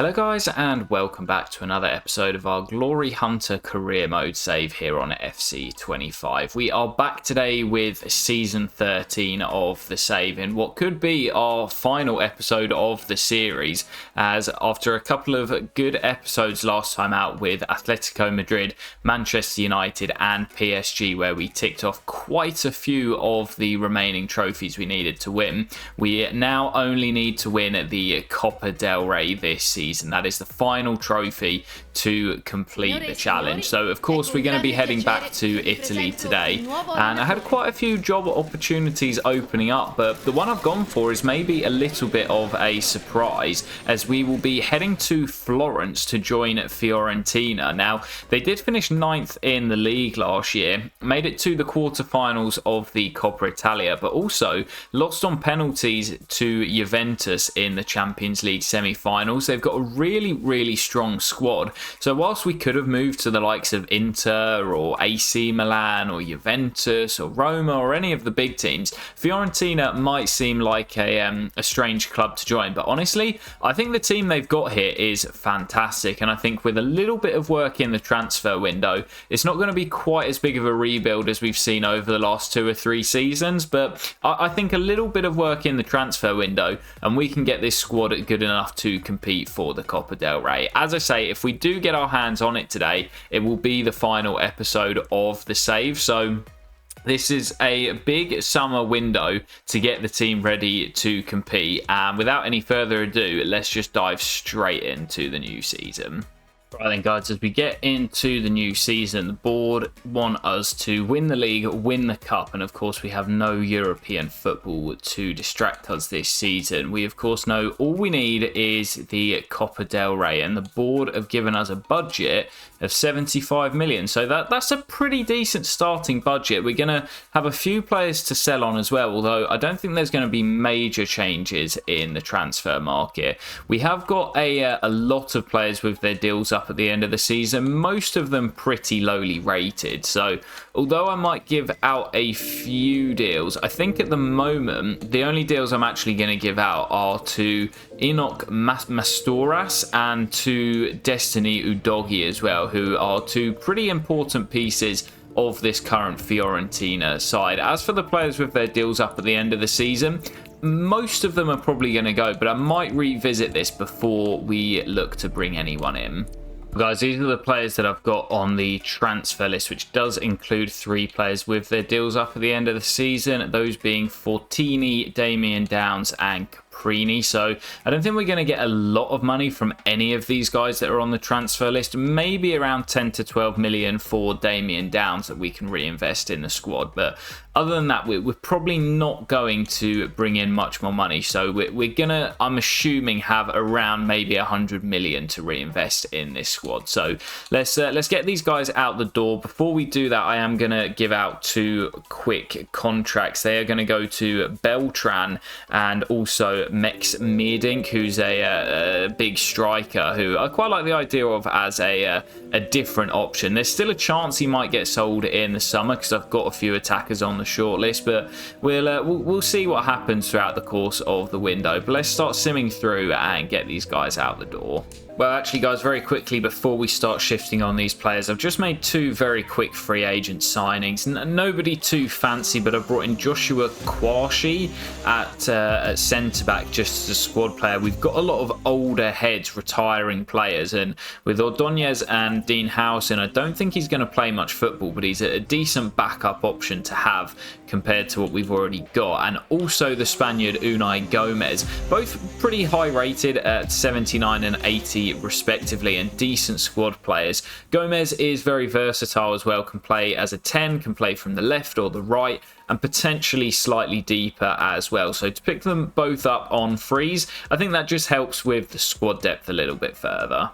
Hello guys and welcome back to another episode of our Glory Hunter career mode save here on FC25. We are back today with season 13 of the save in what could be our final episode of the series, as after a couple of good episodes last time out with Atletico Madrid, Manchester United and PSG, where we ticked off quite a few of the remaining trophies we needed to win, we now only need to win the Coppa del Rey this season. That is the final trophy to complete the challenge. So of course we're going to be heading back to Italy today, and I had quite a few job opportunities opening up, but the one I've gone for is maybe a little bit of a surprise, as we will be heading to Florence to join Fiorentina. Now they did finish 9th in the league last year, made it to the quarterfinals of the Coppa Italia, but also lost on penalties to Juventus in the Champions League semi-finals. They've got a really strong squad, so whilst we could have moved to the likes of Inter or AC Milan or Juventus or Roma or any of the big teams, Fiorentina might seem like a strange club to join, but honestly I think the team they've got here is fantastic, and I think with a little bit of work in the transfer window, it's not going to be quite as big of a rebuild as we've seen over the last 2 or 3 seasons, but I think a little bit of work in the transfer window and we can get this squad good enough to compete for the Coppa del Rey. As I say, if we do get our hands on it today, it will be the final episode of the save. So this is a big summer window to get the team ready to compete, and without any further ado, let's just dive straight into the new season. Right then guys, as we get into the new season, the board want us to win the league, win the cup, and of course we have no European football to distract us this season. We of course know all we need is the Coppa del Rey, and the board have given us a budget of 75 million, so that's a pretty decent starting budget. We're going to have a few players to sell on as well, although I don't think there's going to be major changes in the transfer market. We have got a lot of players with their deals up at the end of the season, most of them pretty lowly rated, so although I might give out a few deals, I think at the moment the only deals I'm actually going to give out are to Enoch Mastoras and to Destiny Udogi as well, who are 2 pretty important pieces of this current Fiorentina side. As for the players with their deals up at the end of the season, most of them are probably going to go, but I might revisit this before we look to bring anyone in. Guys, these are the players that I've got on the transfer list, which does include 3 players with their deals up at the end of the season, those being Fortini, Damien Downs and Caprini. So I don't think we're going to get a lot of money from any of these guys that are on the transfer list, maybe around 10 to 12 million for Damien Downs that we can reinvest in the squad, but other than that, we're probably not going to bring in much more money. So we're gonna, I'm assuming, have around maybe 100 million to reinvest in this squad. So let's get these guys out the door. Before we do that, I am gonna give out 2 quick contracts. They are going to go to Beltran and also Mex Meerdink, who's a big striker who I quite like the idea of as a different option. There's still a chance he might get sold in the summer because I've got a few attackers on the shortlist, but we'll see what happens throughout the course of the window. But let's start simming through and get these guys out the door. Well, actually, guys, very quickly before we start shifting on these players, I've just made 2 very quick free agent signings. Nobody too fancy, but I brought in Joshua Kwashi at centre-back just as a squad player. We've got a lot of older heads, retiring players, and with Ordonez and Dean Howson, I don't think he's going to play much football, but he's a decent backup option to have compared to what we've already got. And also the Spaniard Unai Gomez, both pretty high rated at 79 and 80 respectively, and decent squad players. Gomez is very versatile as well, can play as a 10, can play from the left or the right, and potentially slightly deeper as well. So to pick them both up on frees, I think that just helps with the squad depth a little bit further.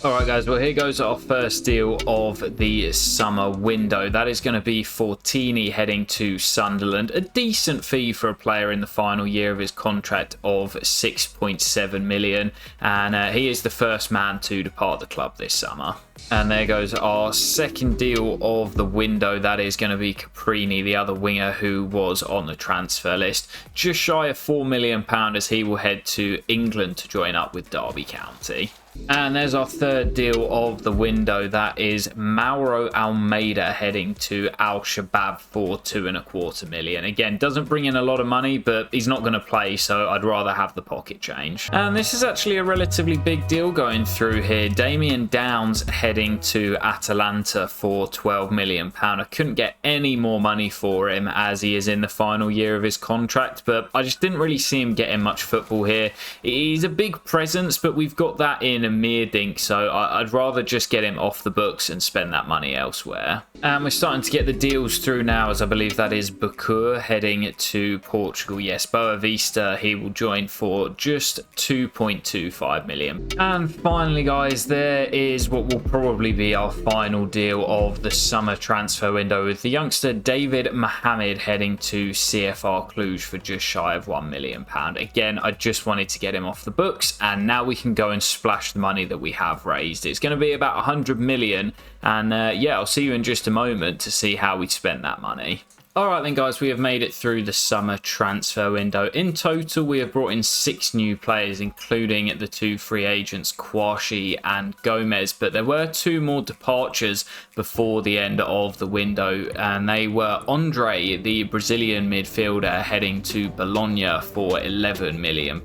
Alright guys, well here goes our first deal of the summer window. That is going to be Fortini heading to Sunderland. A decent fee for a player in the final year of his contract of 6.7 million. And he is the first man to depart the club this summer. And there goes our second deal of the window. That is going to be Caprini, the other winger who was on the transfer list. Just shy of £4 million as he will head to England to join up with Derby County. And there's our third deal of the window. That is Mauro Almeida heading to Al Shabab for $2.25 million. Again, doesn't bring in a lot of money, but he's not going to play, so I'd rather have the pocket change. And this is actually a relatively big deal going through here. Damian Downs heading to Atalanta for £12 million. I couldn't get any more money for him as he is in the final year of his contract, but I just didn't really see him getting much football here. He's a big presence, but we've got that in Amir Dink, so I'd rather just get him off the books and spend that money elsewhere. And we're starting to get the deals through now, as I believe that is Bakur heading to Portugal. Yes, Boa Vista, he will join for just $2.25 million. And finally, guys, there is what will probably be our final deal of the summer transfer window, with the youngster David Mohamed heading to CFR Cluj for just shy of £1 million. Again, I just wanted to get him off the books, and now we can go and splash the money that we have raised. It's going to be about 100 million, and yeah, I'll see you in just a moment to see how we spent that money. Alright then, guys, we have made it through the summer transfer window. In total, we have brought in 6 new players, including the 2 free agents, Kouachi and Gomez, but there were 2 more departures before the end of the window, and they were Andre, the Brazilian midfielder, heading to Bologna for £11 million,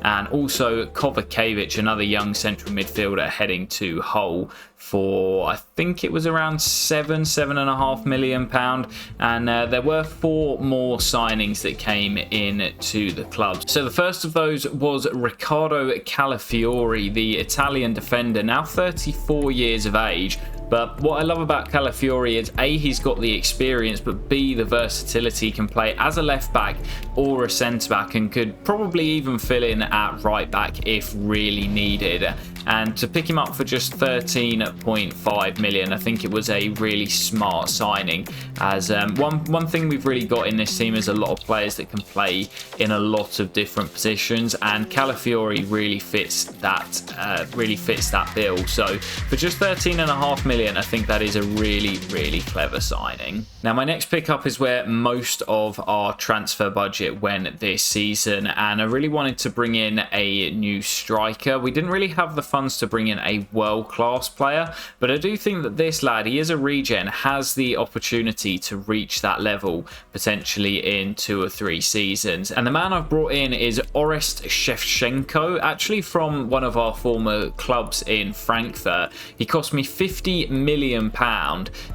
and also Kovacevic, another young central midfielder, heading to Hull for, I think it was around £7.5 million, and there were 4 more signings that came in to the club. So the first of those was Riccardo Calafiori, the Italian defender, now 34 years of age. But what I love about Calafiori is A, he's got the experience, but B, the versatility. He can play as a left back or a centre back, and could probably even fill in at right back if really needed. And to pick him up for just $13.5 million, I think it was a really smart signing, as one thing we've really got in this team is a lot of players that can play in a lot of different positions, and Calafiori really fits that bill. So for just $13.5 million, I think that is a really, really clever signing. Now, my next pickup is where most of our transfer budget went this season, and I really wanted to bring in a new striker. We didn't really have the funds to bring in a world-class player, but I do think that this lad, he is a regen, has the opportunity to reach that level potentially in 2 or 3 seasons. And the man I've brought in is Orest Shevchenko, actually from one of our former clubs in Frankfurt. He cost me £50 million.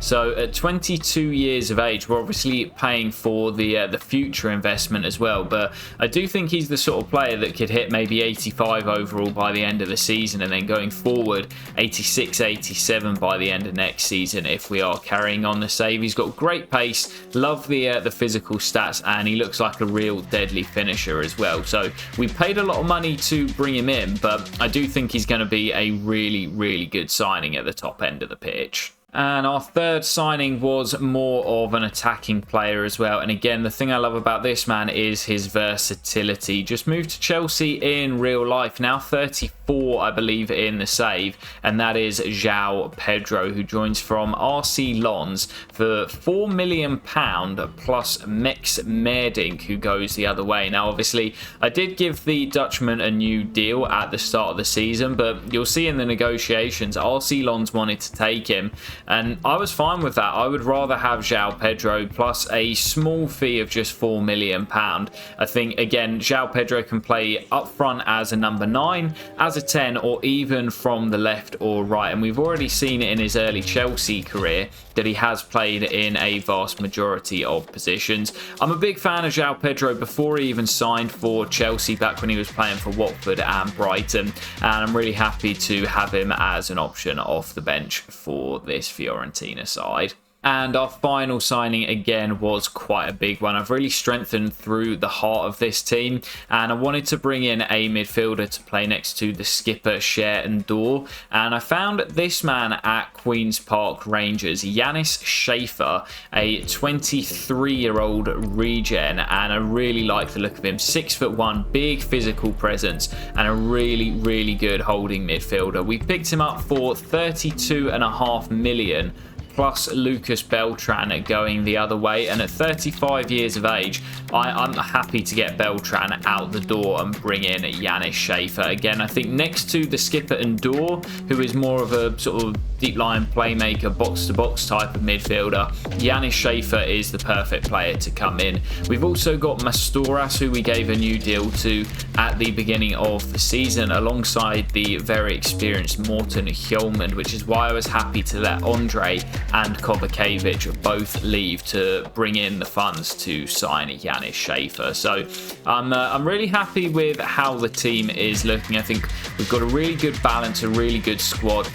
So at 22 years of age, we're obviously paying for the future investment as well, but I do think he's the sort of player that could hit maybe 85 overall by the end of the season, and then going forward 86, 87 by the end of next season if we are carrying on the save. He's got great pace, love the physical stats, and he looks like a real deadly finisher as well. So we paid a lot of money to bring him in, but I do think he's going to be a really, really good signing at the top end of the pitch. And our third signing was more of an attacking player as well. And again, the thing I love about this man is his versatility. Just moved to Chelsea in real life, now 34, I believe, in the save. And that is João Pedro, who joins from RC Lens for £4 million plus Mex Merdink, who goes the other way. Now, obviously, I did give the Dutchman a new deal at the start of the season, but you'll see in the negotiations, RC Lens wanted to take him. And I was fine with that. I would rather have João Pedro plus a small fee of just £4 million. I think, again, João Pedro can play up front as a number 9, as a 10, or even from the left or right. And we've already seen it in his early Chelsea career that he has played in a vast majority of positions. I'm a big fan of João Pedro before he even signed for Chelsea, back when he was playing for Watford and Brighton. And I'm really happy to have him as an option off the bench for this Fiorentina side. And our final signing again was quite a big one. I've really strengthened through the heart of this team, and I wanted to bring in a midfielder to play next to the skipper, Share and Door. And I found this man at Queen's Park Rangers, Yanis Schaefer, a 23-year-old regen, and I really like the look of him. 6'1", big physical presence, and a really good holding midfielder. We picked him up for 32.5 million. Plus Lucas Beltran going the other way, and at 35 years of age, I'm happy to get Beltran out the door and bring in Yanis Schaefer. Again, I think next to the skipper and Door, who is more of a sort of deep line playmaker, box-to-box type of midfielder, Yanis Schaefer is the perfect player to come in. We've also got Mastoras, who we gave a new deal to at the beginning of the season, alongside the very experienced Morten Hjulmand, which is why I was happy to let Andre and Kovacevic both leave to bring in the funds to sign Yanis Schaefer. So I'm really happy with how the team is looking. I think we've got a really good balance, a really good squad.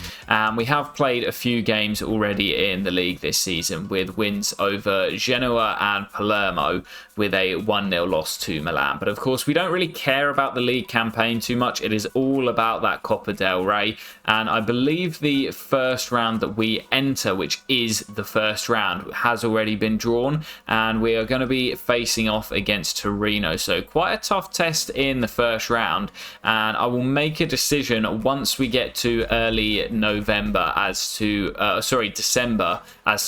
We have played a few games already in the league this season, with wins over Genoa and Palermo, with a 1-0 loss to Milan. But of course, we don't really care about the league campaign too much. It is all about that Coppa del Rey. And I believe the first round that we enter, which is the first round, has already been drawn. And we are going to be facing off against Torino. So quite a tough test in the first round. And I will make a decision once we get to early December as to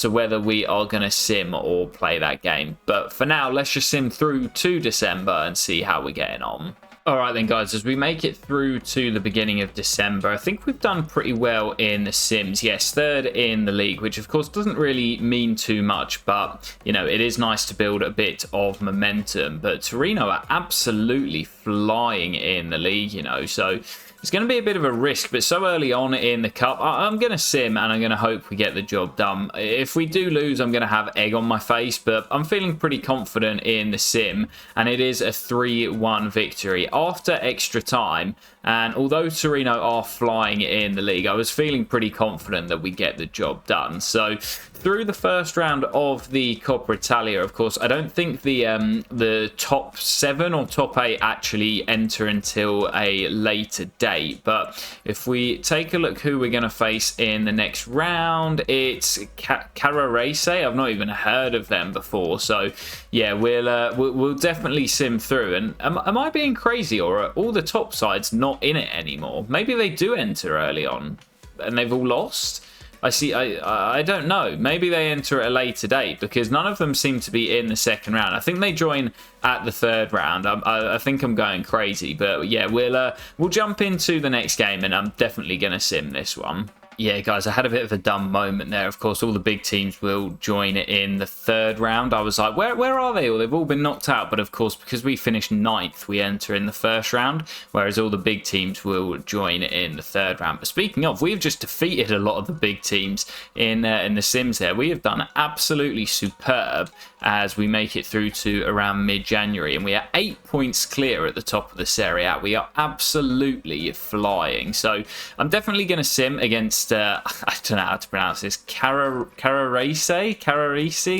whether we are going to sim or play that game. But for now, let's just sim through to December and see how we're getting on. Alright then guys, as we make it through to the beginning of December, I think we've done pretty well in the Sims. Yes, third in the league, which of course doesn't really mean too much, but you know, it is nice to build a bit of momentum. But Torino are absolutely flying in the league, you know, so it's going to be a bit of a risk, but so early on in the cup, I'm going to sim and I'm going to hope we get the job done. If we do lose, I'm going to have egg on my face, but I'm feeling pretty confident in the sim, and it is a 3-1 victory after extra time. And although Torino are flying in the league, I was feeling pretty confident that we get the job done. So through the first round of the Coppa Italia, of course, I don't think the top 7 or top 8 actually enter until a later date. But if we take a look who we're going to face in the next round, it's Carrarese. I've not even heard of them before. So yeah, we'll definitely sim through. And am I being crazy, or are all the top sides not in it anymore? Maybe they do enter early on and they've all lost. I don't know. Maybe they enter at a later date, because none of them seem to be in the second round. I think they join at the third round. I think I'm going crazy, but yeah, we'll jump into the next game, and I'm definitely going to sim this one. Yeah, guys, I had a bit of a dumb moment there. Of course, all the big teams will join in the third round. I was like, where are they all? They've all been knocked out. But of course, because we finished 9th, we enter in the first round, whereas all the big teams will join in the third round. But speaking of, we've just defeated a lot of the big teams in the Sims there. We have done absolutely superb as we make it through to around mid-January, and we are 8 points clear at the top of the Serie A. We are absolutely flying. So I'm definitely going to sim against I don't know how to pronounce this, Carrarese,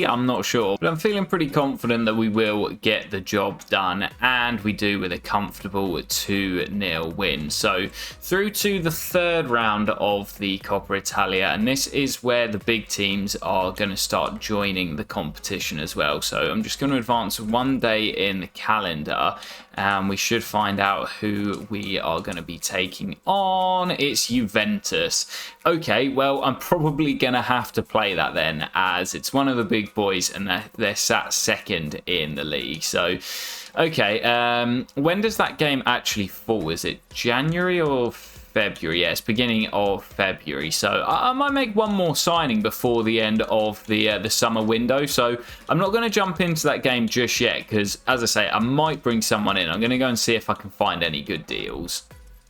I'm not sure, but I'm feeling pretty confident that we will get the job done, and we do with a comfortable 2-0 win. So through to the third round of the Coppa Italia, and this is where the big teams are going to start joining the competition as well. So I'm just going to advance one day in the calendar, and we should find out who we are going to be taking on. It's Juventus. Okay, well, I'm probably going to have to play that then, as it's one of the big boys and they're sat second in the league. So, okay, when does that game actually fall? Is it January or February? Yes, beginning of February. So I might make one more signing before the end of the summer window. So I'm not going to jump into that game just yet, because as I say, I might bring someone in. I'm going to go and see if I can find any good deals.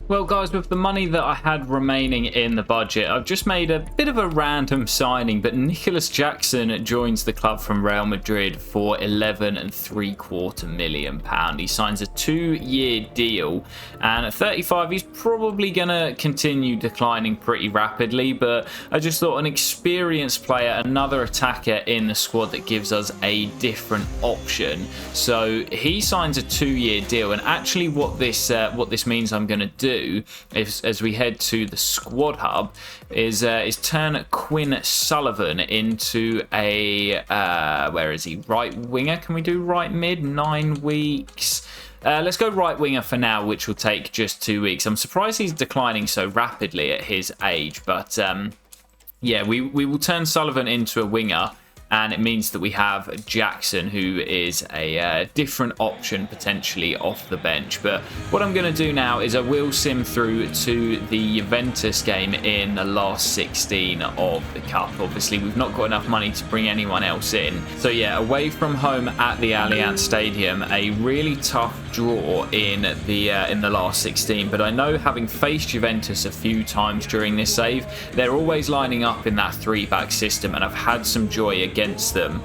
Well, guys, with the money that I had remaining in the budget, I've just made a bit of a random signing, but Nicholas Jackson joins the club from Real Madrid for £11.75 million. He signs a 2-year deal, and at 35, he's probably going to continue declining pretty rapidly, but I just thought an experienced player, another attacker in the squad that gives us a different option. So he signs a 2-year deal, and actually what this means I'm going to do as we head to the squad hub is turn Quinn Sullivan into a where is he, right winger? Can we do right mid? 9 weeks. Let's go right winger for now, which will take just 2 weeks. I'm surprised he's declining so rapidly at his age, but yeah, we will turn Sullivan into a winger. And it means that we have Jackson, who is a different option potentially off the bench. But what I'm going to do now is I will sim through to the Juventus game in the last 16 of the Cup. Obviously, we've not got enough money to bring anyone else in. So yeah, away from home at the Allianz Stadium, a really tough draw in the last 16. But I know, having faced Juventus a few times during this save, they're always lining up in that 3-back system, and I've had some joy against them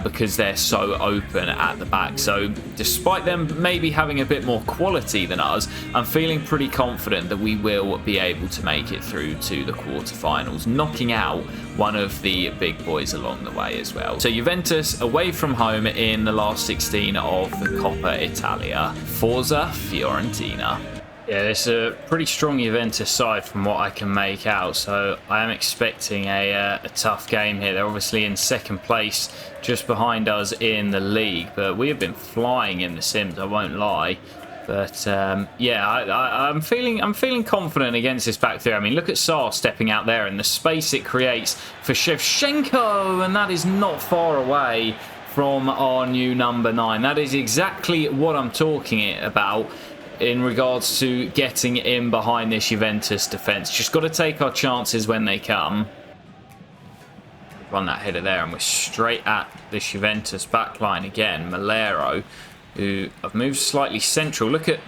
because they're so open at the back. So despite them maybe having a bit more quality than us, I'm feeling pretty confident that we will be able to make it through to the quarterfinals, knocking out one of the big boys along the way as well. So Juventus away from home in the last 16 of the Coppa Italia. Forza Fiorentina. Yeah, it's a pretty strong Juventus side from what I can make out, so I am expecting a tough game here. They're obviously in second place, just behind us in the league, but we have been flying in the Sims, I won't lie. But yeah, I'm feeling confident against this back three. I mean, look at Sarr stepping out there and the space it creates for Shevchenko, and that is not far away from our new number 9. That is exactly what I'm talking about in regards to getting in behind this Juventus defence. Just got to take our chances when they come. Run that header there, and we're straight at this Juventus backline again. Malero, who I've moved slightly central. Look at...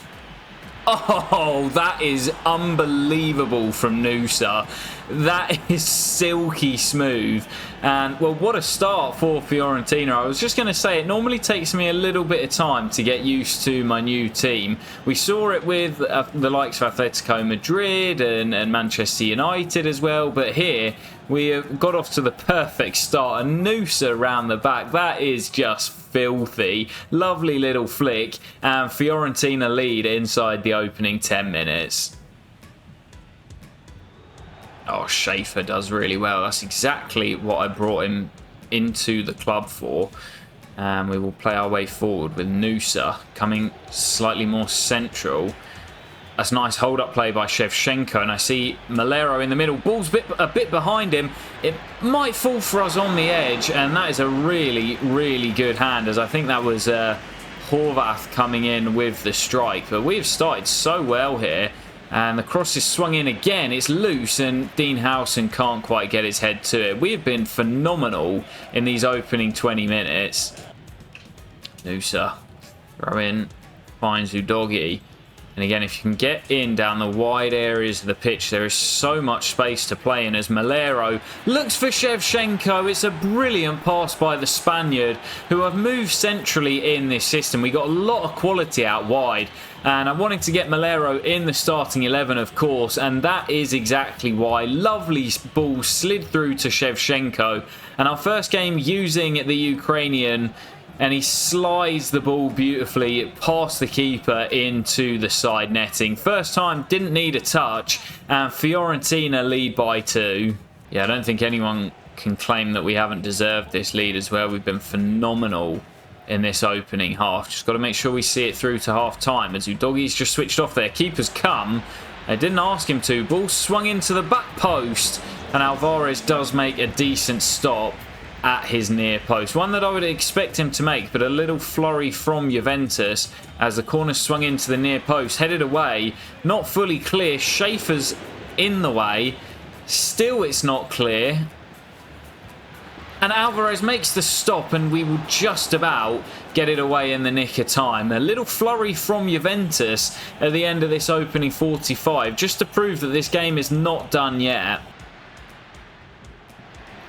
Oh, that is unbelievable from Nusa. That is silky smooth. And, well, what a start for Fiorentina. I was just going to say, it normally takes me a little bit of time to get used to my new team. We saw it with the likes of Atletico Madrid and Manchester United as well. But here, we have got off to the perfect start. And Nusa around the back, that is just filthy. Lovely little flick. And Fiorentina lead inside the opening 10 minutes. Oh, Schaefer does really well. That's exactly what I brought him into the club for. And we will play our way forward with Nusa coming slightly more central. That's a nice hold-up play by Shevchenko. And I see Malero in the middle. Ball's a bit behind him. It might fall for us on the edge. And that is a really, really good hand, as I think that was Horvath coming in with the strike. But we've started so well here. And the cross is swung in again. It's loose, and Dean Howson can't quite get his head to it. We have been phenomenal in these opening 20 minutes. Nusa, throw in, finds Udogi. And again, if you can get in down the wide areas of the pitch, there is so much space to play in as Malero looks for Shevchenko. It's a brilliant pass by the Spaniard, who have moved centrally in this system. We got a lot of quality out wide. And I wanted to get Malero in the starting 11, of course, and that is exactly why. Lovely ball slid through to Shevchenko. And our first game using the Ukrainian, and he slides the ball beautifully past the keeper into the side netting. First time, didn't need a touch, and Fiorentina lead by 2. Yeah, I don't think anyone can claim that we haven't deserved this lead as well. We've been phenomenal in this opening half. Just got to make sure we see it through to half time, as Udogi's just switched off there. Keeper's come. They didn't ask him to. Ball swung into the back post, and Alvarez does make a decent stop at his near post. One that I would expect him to make, but a little flurry from Juventus as the corner swung into the near post. Headed away. Not fully clear. Schaefer's in the way. Still it's not clear. And Alvarez makes the stop, and we will just about get it away in the nick of time. A little flurry from Juventus at the end of this opening 45, just to prove that this game is not done yet.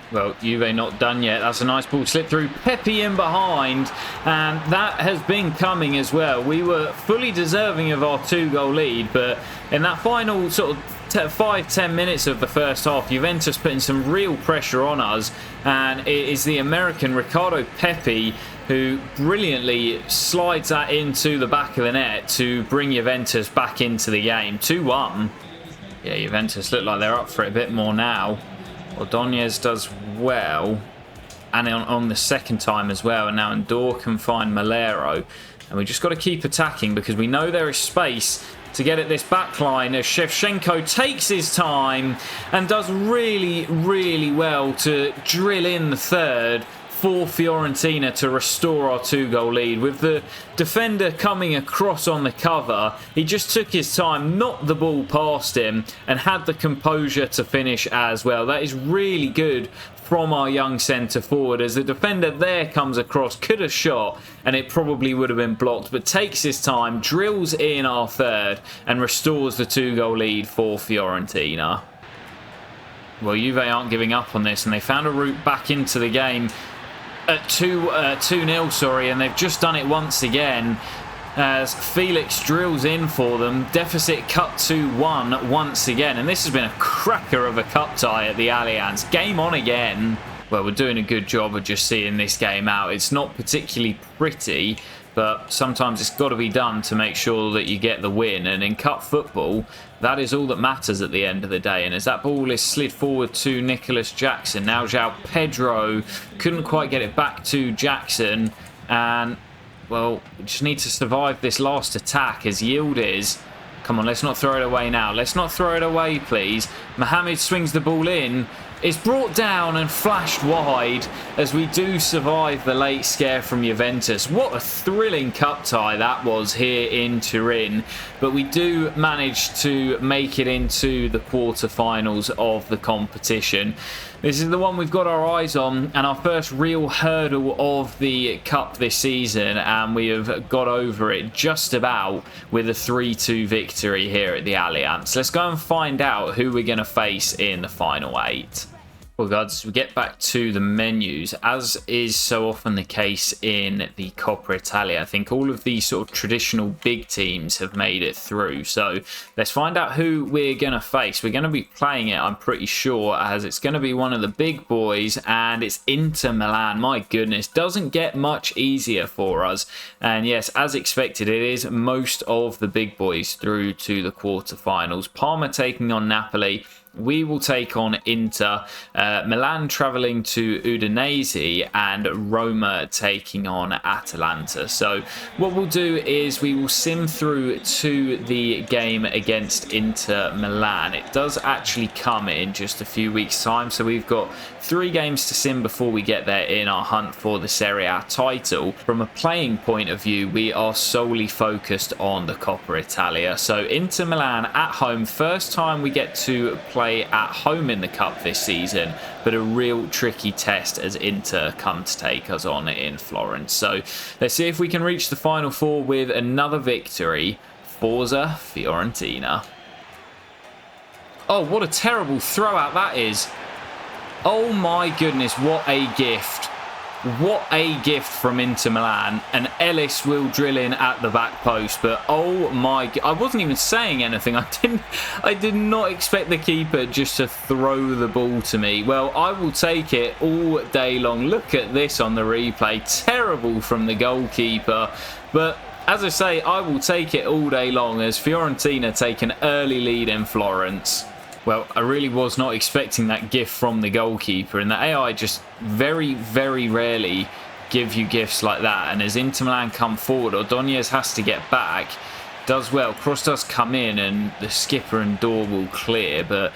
Well, Juve not done yet. That's a nice ball slip through. Pepe in behind, and that has been coming as well. We were fully deserving of our 2-goal lead, but in that final sort of 5-10 minutes of the first half, Juventus putting some real pressure on us, and it is the American Ricardo Pepi who brilliantly slides that into the back of the net to bring Juventus back into the game. 2-1. Yeah, Juventus look like they're up for it a bit more now. Ordonez does well, and on the second time as well, and now Ndor can find Malero, and we just got to keep attacking because we know there is space to get at this back line as Shevchenko takes his time and does really, really well to drill in the third for Fiorentina to restore our 2-goal lead. With the defender coming across on the cover, he just took his time, knocked the ball past him, and had the composure to finish as well. That is really good from our young centre forward, as the defender there comes across, could have shot, and it probably would have been blocked, but takes his time, drills in our third, and restores the 2-goal lead for Fiorentina. Well, Juve aren't giving up on this, and they found a route back into the game at 2-0, sorry, and they've just done it once again as Felix drills in for them. Deficit cut 2-1 once again, and this has been a cracker of a cup tie at the Allianz. Game on again. Well, we're doing a good job of just seeing this game out. It's not particularly pretty, but sometimes it's got to be done to make sure that you get the win, and in cup football, that is all that matters at the end of the day. And as that ball is slid forward to Nicholas Jackson, now João Pedro couldn't quite get it back to Jackson, and well, we just need to survive this last attack as Yildiz. Come on, let's not throw it away now. Let's not throw it away, please. Mohamed swings the ball in. It's brought down and flashed wide as we do survive the late scare from Juventus. What a thrilling cup tie that was here in Turin. But we do manage to make it into the quarterfinals of the competition. This is the one we've got our eyes on, and our first real hurdle of the cup this season, and we have got over it just about with a 3-2 victory here at the Allianz. Let's go and find out who we're going to face in the final 8. Well, guys, we get back to the menus. As is so often the case in the Coppa Italia, I think all of these sort of traditional big teams have made it through. So let's find out who we're going to face. We're going to be playing it, I'm pretty sure, as it's going to be one of the big boys, and it's Inter Milan. My goodness, doesn't get much easier for us. And yes, as expected, it is most of the big boys through to the quarterfinals. Parma taking on Napoli. We will take on Inter, Milan travelling to Udinese, and Roma taking on Atalanta. So what we'll do is we will sim through to the game against Inter Milan. It does actually come in just a few weeks' time, so we've got 3 games to sim before we get there in our hunt for the Serie A title. From a playing point of view, we are solely focused on the Coppa Italia. So Inter Milan at home, first time we get to play at home in the cup this season, but a real tricky test as Inter come to take us on in Florence. So let's see if we can reach the final 4 with another victory. Forza Fiorentina. Oh, what a terrible throw-out that is. Oh my goodness, what a gift. What a gift from Inter Milan. And Ellis will drill in at the back post, but oh my, I wasn't even saying anything. I did not expect the keeper just to throw the ball to me. Well, I will take it all day long. Look at this on the replay. Terrible from the goalkeeper, but as I say, I will take it all day long as Fiorentina take an early lead in Florence. Well, I really was not expecting that gift from the goalkeeper, and the AI just very, very rarely give you gifts like that. And as Inter Milan come forward, Ordonez has to get back. Does well. Cross does come in, and the skipper and door will clear, but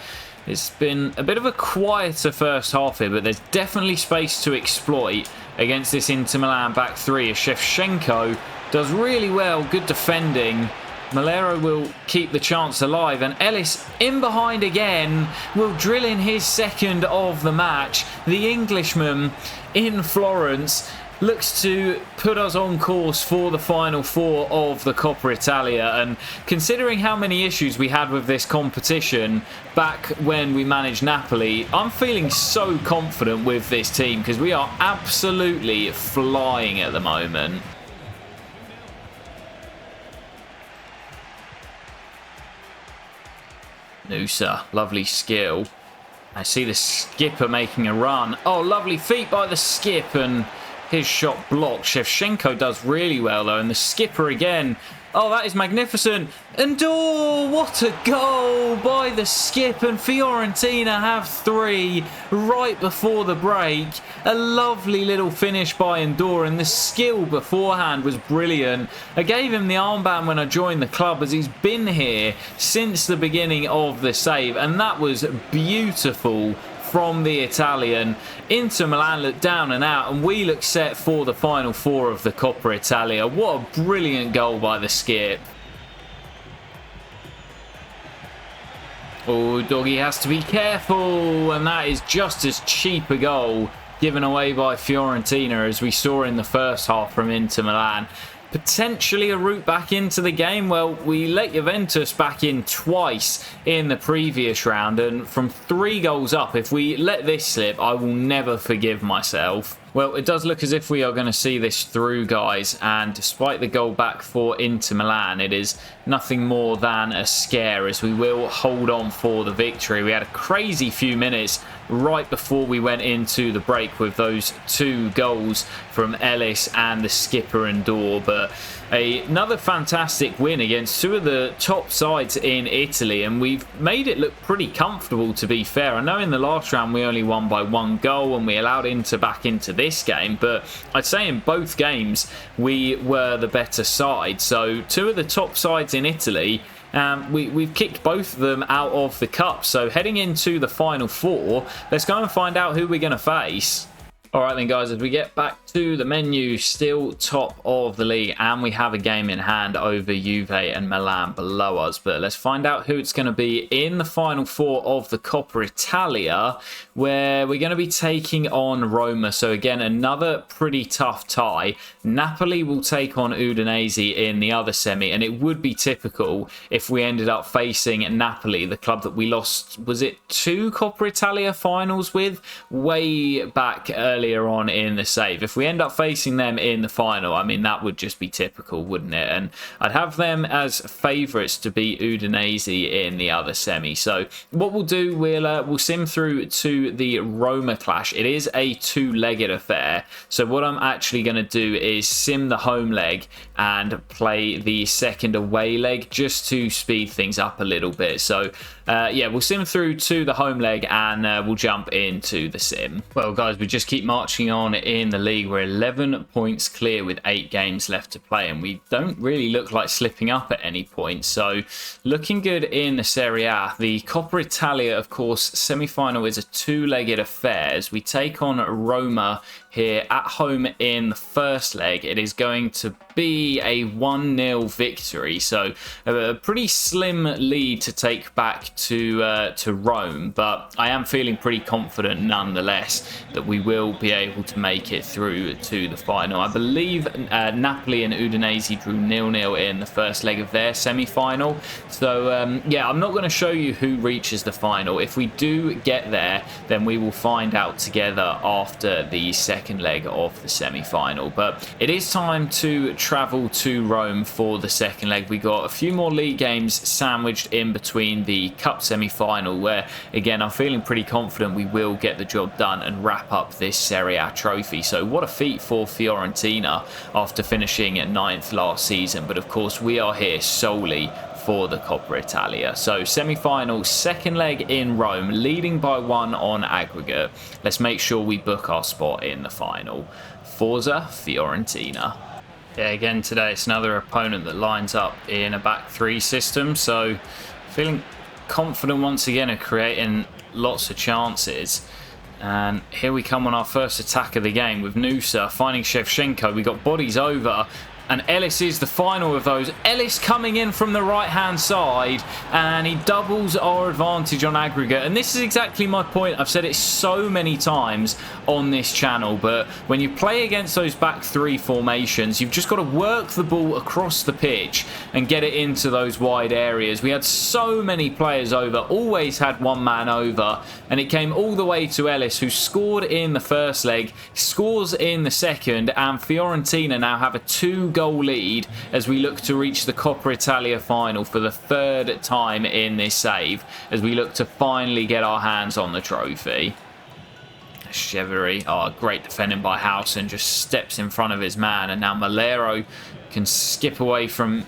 it's been a bit of a quieter first half here, but there's definitely space to exploit against this Inter Milan back 3 as Shevchenko does really well. Good defending. Malero will keep the chance alive, and Ellis in behind again will drill in his second of the match. The Englishman in Florence looks to put us on course for the final four of the Coppa Italia, and considering how many issues we had with this competition back when we managed Napoli, I'm feeling so confident with this team because we are absolutely flying at the moment. Nusa, lovely skill. I see the skipper making a run. Oh, lovely feet by the skip, and his shot blocked. Shevchenko does really well though, and the skipper again. Oh, that is magnificent. And oh, what a goal by the skip, and Fiorentina have 3 right before the break. A lovely little finish by Ndor, and the skill beforehand was brilliant. I gave him the armband when I joined the club, as he's been here since the beginning of the save, and that was beautiful from the Italian. Inter Milan look down and out, and we look set for the final four of the Coppa Italia. What a brilliant goal by the skip. Oh, Doggy has to be careful, and that is just as cheap a goal given away by Fiorentina as we saw in the first half from Inter Milan. Potentially a route back into the game. Well, we let Juventus back in twice in the previous round, and from 3 goals up, if we let this slip, I will never forgive myself. Well, it does look as if we are going to see this through, guys, and despite the goal back for Inter Milan, it is nothing more than a scare, as we will hold on for the victory. We had a crazy few minutes right before we went into the break with those 2 goals from Ellis and the skipper Ndor, but another fantastic win against 2 of the top sides in Italy, and we've made it look pretty comfortable, to be fair. I know in the last round we only won by 1 goal and we allowed Inter back into this game, but I'd say in both games we were the better side. So 2 of the top sides in Italy, we've kicked both of them out of the cup. So heading into the final 4, let's go and find out who we're going to face. Alright then, guys, as we get back to the menu, still top of the league, and we have a game in hand over Juve and Milan below us. But let's find out who it's going to be in the final 4 of the Coppa Italia, where we're going to be taking on Roma. So again, another pretty tough tie. Napoli will take on Udinese in the other semi, and it would be typical if we ended up facing Napoli, the club that we lost, was it 2 Coppa Italia finals with way back earlier on in the save. If we end up facing them in the final, I mean, that would just be typical, wouldn't it? And I'd have them as favourites to beat Udinese in the other semi. So what we'll do, we'll sim through to the Roma clash. It is a 2-legged affair, so what I'm actually going to do is sim the home leg and play the second away leg just to speed things up a little bit. So yeah, we'll sim through to the home leg and we'll jump into the sim. Well, guys, we just keep marching on in the league. We're 11 points clear with 8 games left to play, and we don't really look like slipping up at any point. So looking good in the Serie A. The Coppa Italia, of course, semi-final is a 2-legged affair as we take on Roma here at home in the first leg. It is going to be a 1-0 victory, so a pretty slim lead to take back to Rome, but I am feeling pretty confident nonetheless that we will be able to make it through to the final. I believe Napoli and Udinese drew 0-0 in the first leg of their semi-final, so yeah, I'm not going to show you who reaches the final. If we do get there, then we will find out together after the second leg of the semi-final. But it is time to travel to Rome for the second leg. We got a few more league games sandwiched in between the cup semi-final, where again I'm feeling pretty confident we will get the job done and wrap up this Serie A trophy. So what a feat for Fiorentina after finishing at 9th last season, but of course we are here solely for the Coppa Italia. So semi-final, second leg in Rome, leading by 1 on aggregate. Let's make sure we book our spot in the final. Forza Fiorentina. Yeah, again today it's another opponent that lines up in a back 3 system, so feeling confident once again of creating lots of chances. And here we come on our first attack of the game with Nusa finding Shevchenko. We got bodies over, And Ellis is the final of those. Ellis coming in from the right-hand side, and he doubles our advantage on aggregate. And this is exactly my point. I've said it so many times on this channel, but when you play against those back three formations, you've just got to work the ball across the pitch and get it into those wide areas. We had so many players over, always had one man over, and it came all the way to Ellis, who scored in the first leg, scores in the second, and Fiorentina now have a 2-goal lead as we look to reach the Coppa Italia final for the third time in this save, as we look to finally get our hands on the trophy. Chevy, great defending by House, and just steps in front of his man, and now Malero can skip away from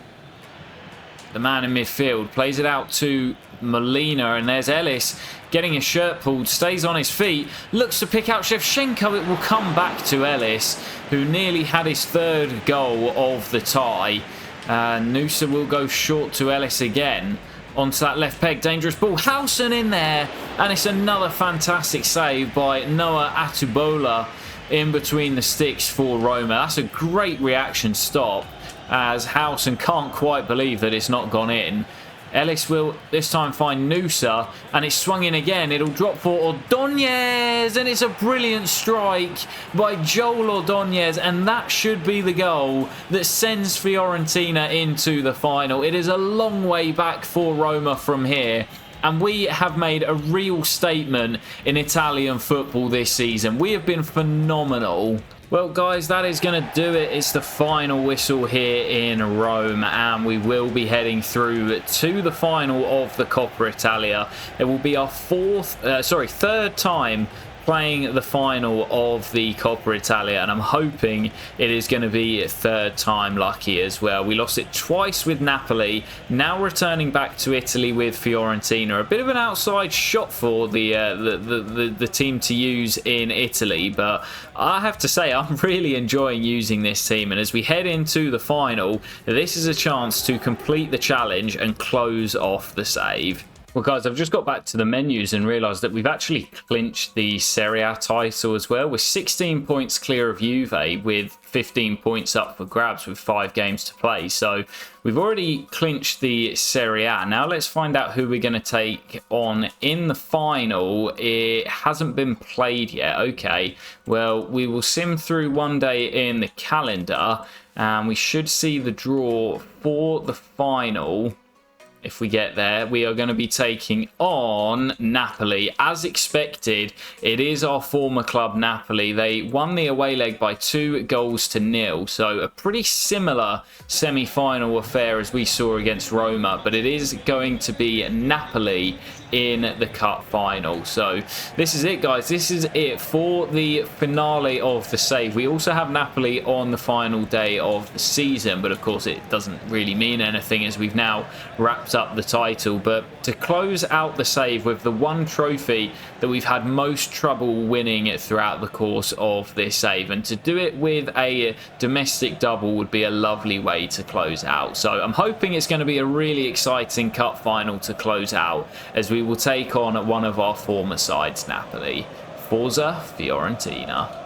the man in midfield, plays it out to Molina, and there's Ellis getting his shirt pulled, stays on his feet, looks to pick out Shevchenko. It will come back to Ellis, who nearly had his third goal of the tie. Nusa will go short to Ellis again. Onto that left peg, dangerous ball. Howson in there, and it's another fantastic save by Noah Atubola in between the sticks for Roma. That's a great reaction stop, as Howson can't quite believe that it's not gone in. Ellis will this time find Nusa, and it's swung in again. It'll drop for Ordóñez, and it's a brilliant strike by Joel Ordóñez, and that should be the goal that sends Fiorentina into the final. It is a long way back for Roma from here, and we have made a real statement in Italian football this season. We have been phenomenal. Well, guys, that is going to do it. It's the final whistle here in Rome, and we will be heading through to the final of the Coppa Italia. It will be our third time playing the final of the Coppa Italia, and I'm hoping it is going to be third time lucky as well. We lost it twice with Napoli, now returning back to Italy with Fiorentina. A bit of an outside shot for the team to use in Italy, but I have to say I'm really enjoying using this team, and as we head into the final, this is a chance to complete the challenge and close off the save. Well, guys, I've just got back to the menus and realised that we've actually clinched the Serie A title as well. We're 16 points clear of Juve, with 15 points up for grabs with 5 games to play. So we've already clinched the Serie A. Now let's find out who we're going to take on in the final. It hasn't been played yet. Okay, well, we will sim through one day in the calendar, and we should see the draw for the final. If we get there, we are going to be taking on Napoli. As expected, it is our former club Napoli. They won the away leg by 2-0, so a pretty similar semi-final affair as we saw against Roma, but it is going to be Napoli in the cup final. So this is it, guys. This is it for the finale of the save. We also have Napoli on the final day of the season, but of course it doesn't really mean anything as we've now wrapped up the title. But to close out the save with the one trophy that we've had most trouble winning throughout the course of this save, and to do it with a domestic double would be a lovely way to close out. So I'm hoping it's going to be a really exciting cup final to close out, as we will take on one of our former sides, Napoli. Forza Fiorentina.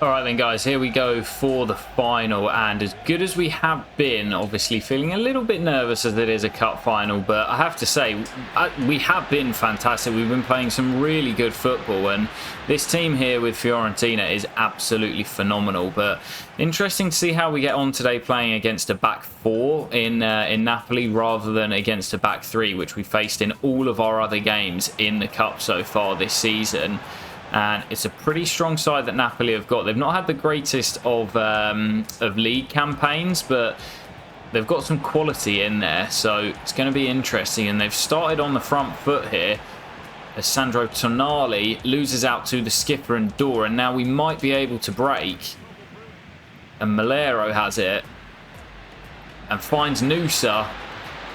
Alright then, guys, here we go for the final, and as good as we have been, obviously feeling a little bit nervous as it is a cup final, but I have to say, we have been fantastic. We've been playing some really good football, and this team here with Fiorentina is absolutely phenomenal. But interesting to see how we get on today playing against a back four in Napoli rather than against a back three, which we faced in all of our other games in the cup so far this season. And it's a pretty strong side that Napoli have got. They've not had the greatest of league campaigns, but they've got some quality in there, so it's going to be interesting. And they've started on the front foot here, as Sandro Tonali loses out to the skipper and Dora, and now we might be able to break. And Malero has it and finds Nusa,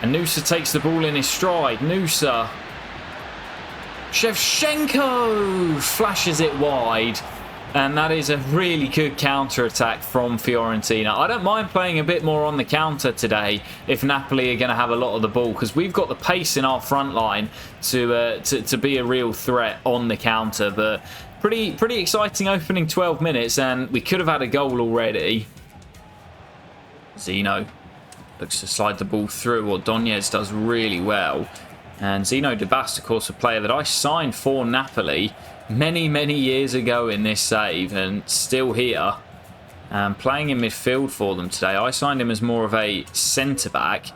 and Nusa takes the ball in his stride. Nusa, Shevchenko flashes it wide, and that is a really good counter-attack from Fiorentina. I don't mind playing a bit more on the counter today if Napoli are going to have a lot of the ball, because we've got the pace in our front line to be a real threat on the counter. But pretty exciting opening 12 minutes, and we could have had a goal already. Zeno looks to slide the ball through. Ordonez does really well. And Zeno de Bast, of course, a player that I signed for Napoli many, many years ago in this save, and still here. Playing in midfield for them today. I signed him as more of a centre-back,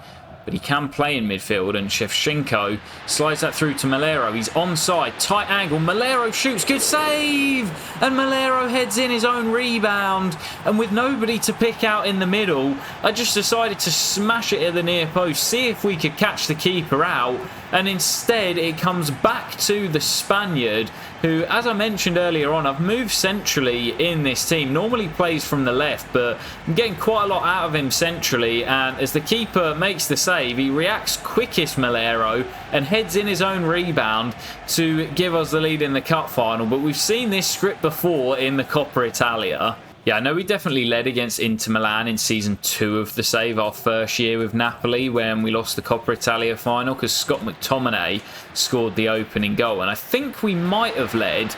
but he can play in midfield, and Shevchenko slides that through to Malero. He's onside, tight angle, Malero shoots, good save! And Malero heads in his own rebound, and with nobody to pick out in the middle, I just decided to smash it at the near post, see if we could catch the keeper out, and instead it comes back to the Spaniard, who, as I mentioned earlier on, I've moved centrally in this team. Normally plays from the left, but I'm getting quite a lot out of him centrally, and as the keeper makes the save, he reacts quickest, Malero, and heads in his own rebound to give us the lead in the cup final. But we've seen this script before in the Coppa Italia. Yeah, I know we definitely led against Inter Milan in Season 2 of the save, our first year with Napoli, when we lost the Coppa Italia final because Scott McTominay scored the opening goal. And I think we might have led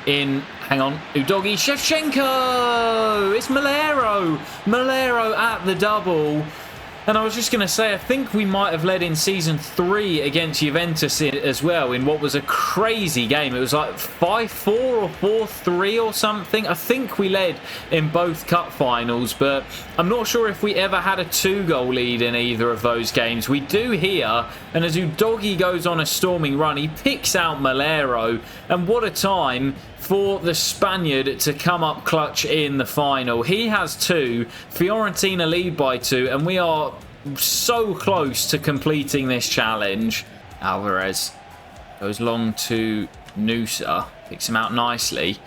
in, hang on, Udogi, Shevchenko! It's Malero! Malero at the double. And I was just going to say, I think we might have led in Season 3 against Juventus as well in what was a crazy game. It was like 5-4 or 4-3 or something. I think we led in both cup finals, but I'm not sure if we ever had a 2-goal lead in either of those games. We do here, and as Udogi goes on a storming run, he picks out Malero, and what a time for the Spaniard to come up clutch in the final. He has 2, Fiorentina lead by 2, and we are so close to completing this challenge. Alvarez goes long to Nusa, picks him out nicely.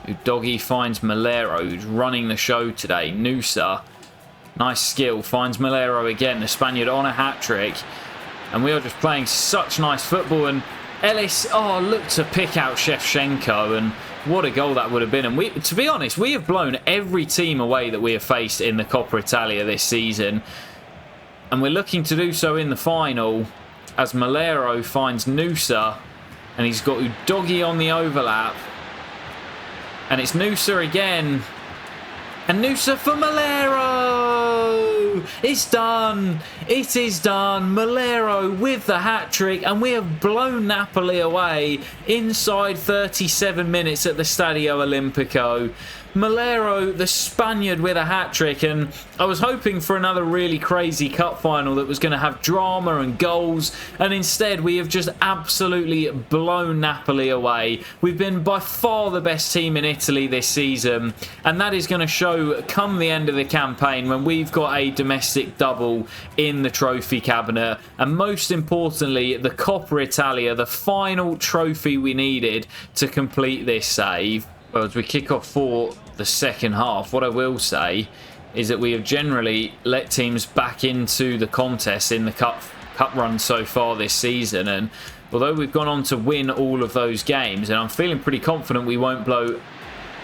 Udogi finds Malero, who's running the show today. Nusa, nice skill, finds Malero again, the Spaniard on a hat-trick. And we are just playing such nice football, and Ellis, look to pick out Shevchenko, and what a goal that would have been. And to be honest, we have blown every team away that we have faced in the Coppa Italia this season. And we're looking to do so in the final as Malero finds Nusa. And he's got Udogi on the overlap. And it's Nusa again. And Nusa for Malero! It's done! It is done! Malero with the hat-trick, and we have blown Napoli away inside 37 minutes at the Stadio Olimpico. Malero, the Spaniard, with a hat-trick, and I was hoping for another really crazy cup final that was going to have drama and goals, and instead we have just absolutely blown Napoli away. We've been by far the best team in Italy this season, and that is going to show come the end of the campaign when we've got a domestic double in the trophy cabinet, and most importantly, the Coppa Italia, the final trophy we needed to complete this save. Well, as we kick off for the second half, what I will say is that we have generally let teams back into the contest in the cup run so far this season, and although we've gone on to win all of those games, and I'm feeling pretty confident we won't blow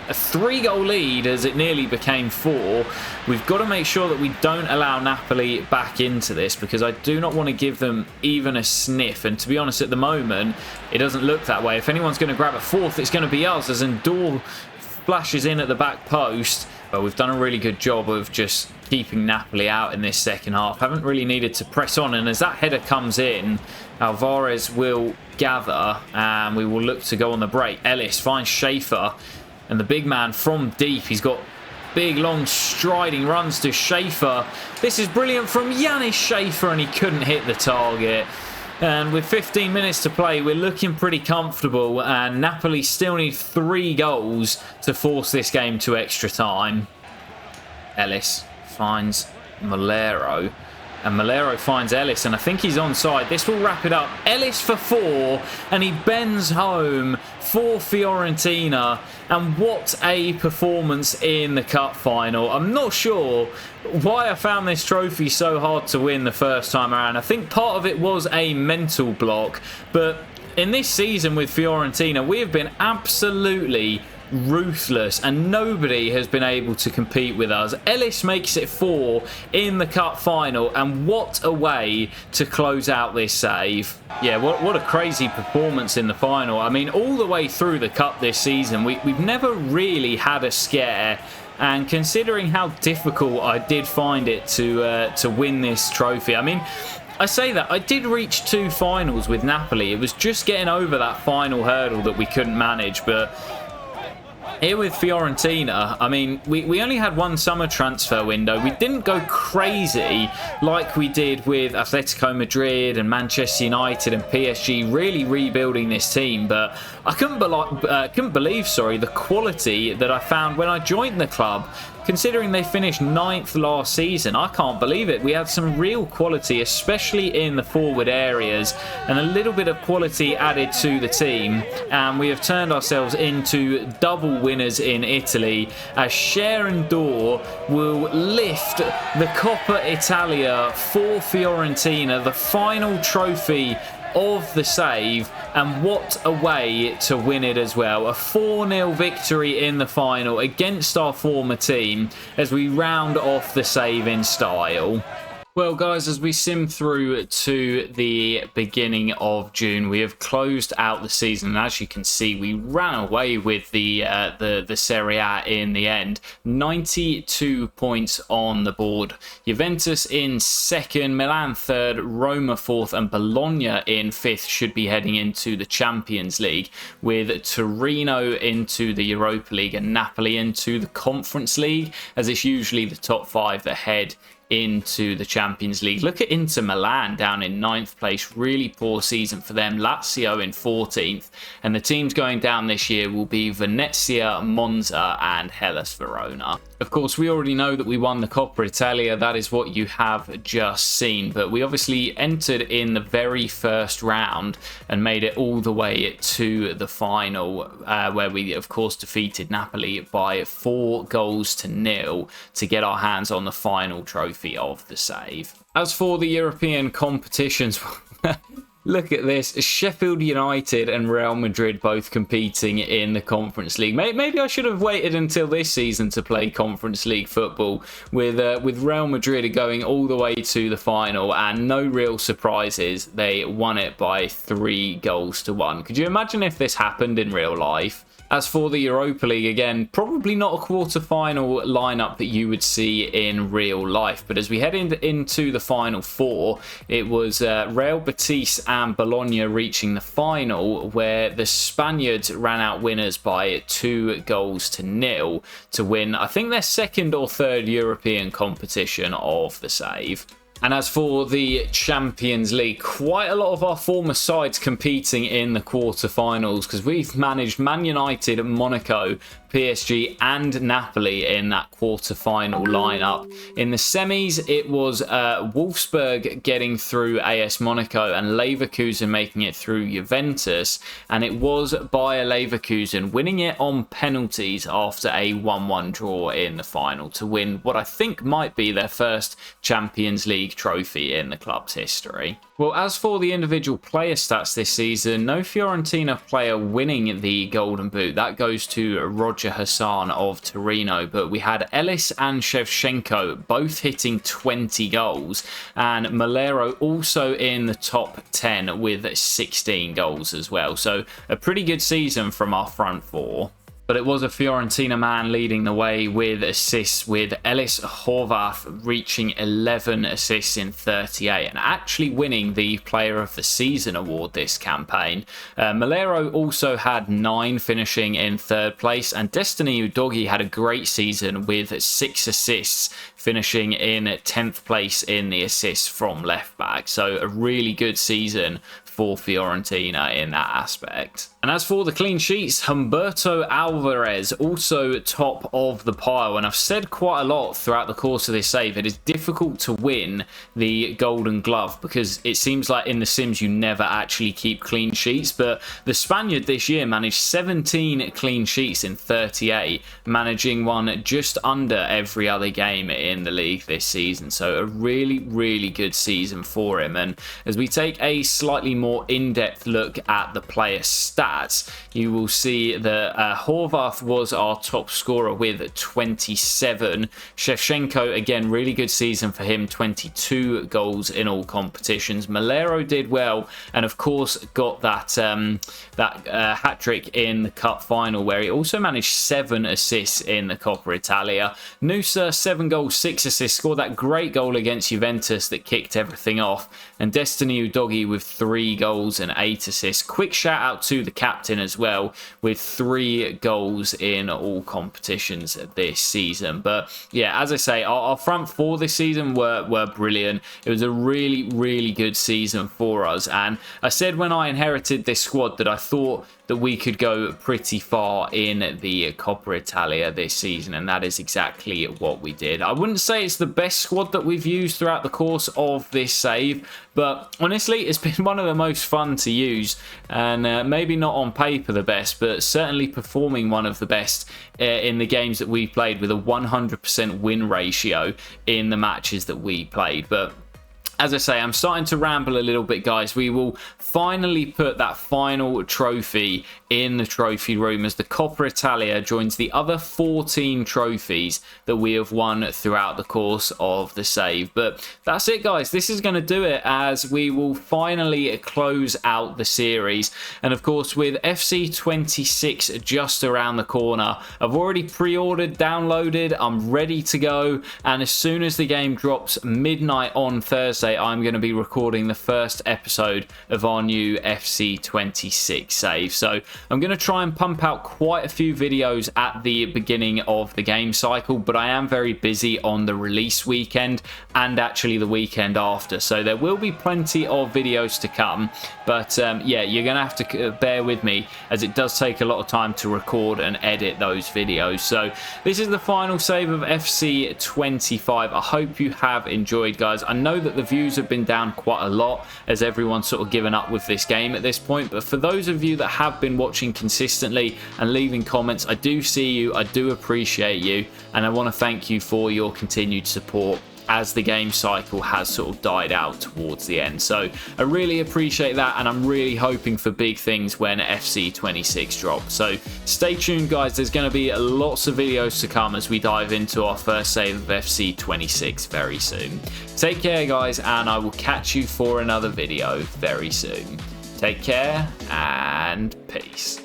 a 3-goal lead as it nearly became 4, we've got to make sure that we don't allow Napoli back into this, because I do not want to give them even a sniff. And to be honest, at the moment it doesn't look that way. If anyone's going to grab a 4th, it's going to be us, as Ndor flashes in at the back post. But we've done a really good job of just keeping Napoli out in this second half. Haven't really needed to press on, and as that header comes in, Alvarez will gather and we will look to go on the break. Ellis finds Schaefer, and the big man from deep, he's got big, long, striding runs to Schaefer. This is brilliant from Yanis Schaefer, and he couldn't hit the target. And with 15 minutes to play, we're looking pretty comfortable, and Napoli still need 3 goals to force this game to extra time. Ellis finds Malero, and Malero finds Ellis, and I think he's onside. This will wrap it up. Ellis for 4, and he bends home for Fiorentina. And what a performance in the cup final. I'm not sure why I found this trophy so hard to win the first time around. I think part of it was a mental block, but in this season with Fiorentina, we have been absolutely ruthless, and nobody has been able to compete with us. Ellis makes it 4 in the cup final, and what a way to close out this save. Yeah, what a crazy performance in the final. I mean, all the way through the cup this season, we've never really had a scare, And considering how difficult I did find it to win this trophy, I mean, I say that I did reach 2 finals with Napoli. It was just getting over that final hurdle that we couldn't manage, but here with Fiorentina, I mean, we only had 1 summer transfer window. We didn't go crazy like we did with Atletico Madrid and Manchester United and PSG, really rebuilding this team. But I couldn't believe, the quality that I found when I joined the club. Considering they finished 9th last season, I can't believe it. We had some real quality, especially in the forward areas, and a little bit of quality added to the team. And we have turned ourselves into double winners in Italy, as Sharon Door will lift the Coppa Italia for Fiorentina, the final trophy of the save, and what a way to win it as well. A 4-0 victory in the final against our former team as we round off the save in style. Well, guys, as we sim through to the beginning of June, we have closed out the season, and as you can see, we ran away with the Serie A in the end. 92 points on the board. Juventus in 2nd, Milan 3rd, Roma 4th, and Bologna in 5th should be heading into the Champions League, with Torino into the Europa League and Napoli into the Conference League, as it's usually the top 5 that head into the Champions League. Look at Inter Milan down in 9th place. Really poor season for them. Lazio in 14th. And the teams going down this year will be Venezia, Monza and Hellas Verona. Of course, we already know that we won the Coppa Italia. That is what you have just seen. But we obviously entered in the very first round and made it all the way to the final, where we, of course, defeated Napoli by 4-0 to get our hands on the final trophy of the save. As for the European competitions, look at this. Sheffield United and Real Madrid both competing in the Conference League. Maybe I should have waited until this season to play Conference League football, with Real Madrid going all the way to the final, and no real surprises. They won it by 3-1. Could you imagine if this happened in real life? As for the Europa League, again, probably not a quarter-final lineup that you would see in real life. But as we head into the Final 4, it was Real Betis and Bologna reaching the final, where the Spaniards ran out winners by 2-0 to win, I think, their 2nd or 3rd European competition of the save. And as for the Champions League, quite a lot of our former sides competing in the quarterfinals, because we've managed Man United, Monaco, PSG and Napoli in that quarter-final lineup. In the semis, it was Wolfsburg getting through AS Monaco and Leverkusen making it through Juventus, and it was Bayer Leverkusen winning it on penalties after a 1-1 draw in the final to win what I think might be their first Champions League trophy in the club's history. Well, as for the individual player stats this season, no Fiorentina player winning the Golden Boot. That goes to Roger Hassan of Torino, but we had Ellis and Shevchenko both hitting 20 goals, and Malero also in the top 10 with 16 goals as well. So a pretty good season from our front 4. But it was a Fiorentina man leading the way with assists, with Ellis Horvath reaching 11 assists in 38 and actually winning the Player of the Season award this campaign. Malero also had 9, finishing in 3rd place, and Destiny Udogi had a great season with 6 assists, finishing in 10th place in the assists from left back. So a really good season for Fiorentina in that aspect. And as for the clean sheets, Humberto Alvarez also top of the pile. And I've said quite a lot throughout the course of this save, it is difficult to win the Golden Glove because it seems like in the Sims you never actually keep clean sheets. But the Spaniard this year managed 17 clean sheets in 38, managing one just under every other game in the league this season. So a really, really good season for him. And as we take a slightly more more in-depth look at the player stats, you will see that Horvath was our top scorer with 27. Shevchenko, again, really good season for him, 22 goals in all competitions. Malero did well, and of course got that hat-trick in the cup final, where he also managed 7 assists in the Coppa Italia. Nusa, 7 goals, 6 assists, scored that great goal against Juventus that kicked everything off. And Destiny Udogi with 3 goals and 8 assists. Quick shout out to the captain as well, with 3 goals in all competitions this season. But yeah, as I say, our front 4 this season were brilliant. It was a really, really good season for us. And I said when I inherited this squad that I thought that we could go pretty far in the Coppa Italia this season, and that is exactly what we did. I wouldn't say it's the best squad that we've used throughout the course of this save, but honestly, it's been one of the most fun to use, and maybe not on paper the best, but certainly performing one of the best in the games that we played, with a 100% win ratio in the matches that we played. But as I say, I'm starting to ramble a little bit, guys. We will finally put that final trophy in the trophy room as the Coppa Italia joins the other 14 trophies that we have won throughout the course of the save. But that's it, guys. This is going to do it, as we will finally close out the series. And of course, with FC 26 just around the corner, I've already pre-ordered, downloaded, I'm ready to go. And as soon as the game drops midnight on Thursday, I'm going to be recording the first episode of our new FC 26 save. So I'm going to try and pump out quite a few videos at the beginning of the game cycle, but I am very busy on the release weekend and actually the weekend after. So there will be plenty of videos to come, but yeah, you're going to have to bear with me, as it does take a lot of time to record and edit those videos. So this is the final save of FC 25. I hope you have enjoyed, guys. I know that the views have been down quite a lot, as everyone's sort of given up with this game at this point, but for those of you that have been watching consistently and leaving comments, I do see you, I do appreciate you, and I want to thank you for your continued support as the game cycle has sort of died out towards the end. So I really appreciate that, and I'm really hoping for big things when FC 26 drops. So stay tuned, guys. There's going to be lots of videos to come as we dive into our first save of FC 26 very soon. Take care, guys, and I will catch you for another video very soon. Take care and peace.